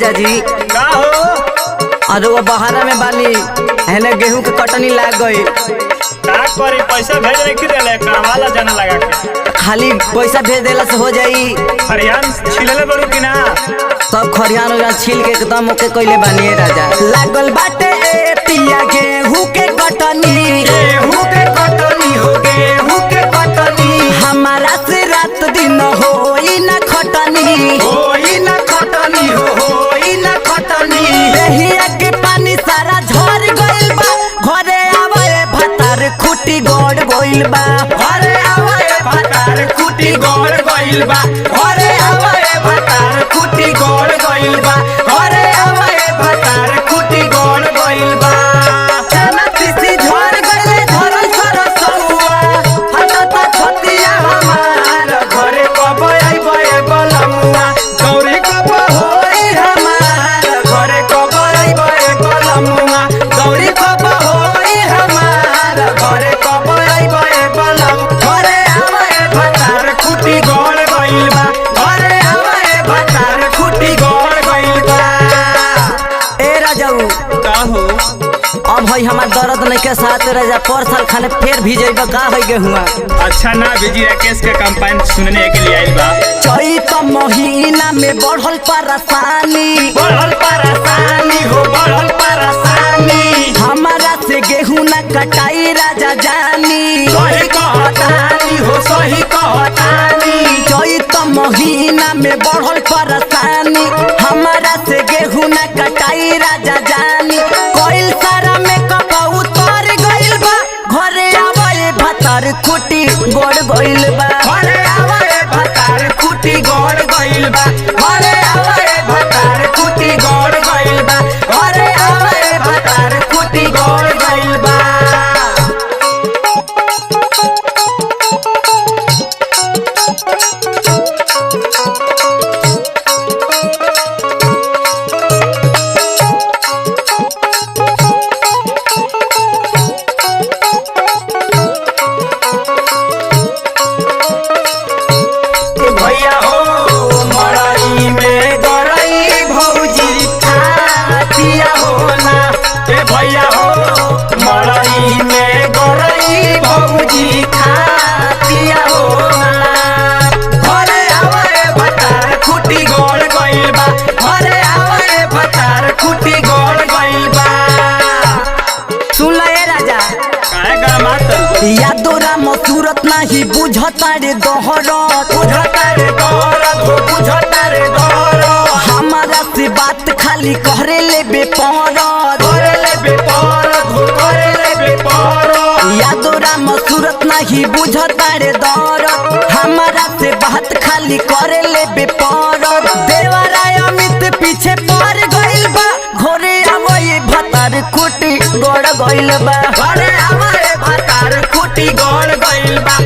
राजा जी का हो अरे वो बहारा में बानी है गेहूं के कटनी लाग गई। का करी पैसा भेज रखी देले कामाला जाने लगा के खाली पैसा भेज देला से हो जाई। हरियाण छिलले बड़ू कि ना सब खरियान हो छील के एकदम ओके कइले बानी राजा। लागल बाटे ए पिया गेहूं के कटनी हो गेहूं के कटनी हमारा से रात दिन होई ना खटनी देहिया के पानी सारा झर गइल बा घरे आवे भतार खुटी गड़ गइल बा घरे आवे भतार खुटी गड़ गइल बा घरे आवे भतार खुटी गड़ गइल बा घरे आवे भतार खुटी गड़ गइल बा चना तिसी झर गइले धरल सरसुआ हटता छतिया हमार घरे कब आइबे बलमुआ गौरी कब होई हमार घरे कब आइबे बलमुआ गौरी कब होई हमार घरे कब आइबे बलम घरे आवे भतार खुटी गड़ गइल बा घरे आवे भतार खुटी गड़ गइल बा। ए राजाऊ का हो अब हई हमार दर्द नहीं के साथ राजा पर साल खाने फेर भीजेब का है गेहुआ। अच्छा ना बिजी राकेश के कंपाइन सुनने के लिए आइल बा चैत महीना में बढ़ल परेशानी हो बढ़ल परेशानी हमारा से गेहूं ना कटाई राजा जानी सही कहतानी हो सही कहतानी चैत महीना में बढ़ल परेशानी हमारा से गेहूं ना कटाई राजा जानी कोइल सारा में कपा उतर गइल बा घरे आवे भतार खुटी गड़ गइल बा घरे आवे भतार खुटी गड़ गइल बा घरे आवे भतार खुटी गड़ गइल बा घरे आवे भतार खुटी गड़ गइल बा। भैया हो मड़ई में गरई भौजी खातिया होना ए भैया हो मड़ई में गरई भौजी खातिया होना घरे आवे भतार खुटी गड़ गइल बा घरे आवे भतार खुटी गड़ गइल बा। सुन ले राजा काहे गा मात यादोरा मसूरत नाही बुझता रे दोहरत हमारा से बात खाली करे ले बेपरत यादोरा मसूरत नाही बुझता रे दरद हमारा से बात खाली करे ले बेपरत देवराय अमित पीछे पड़ गइल बा घरे आवे भतार खुटी गड़ गइल बा घरे आवे भतार खुटी गड़ गइल बा।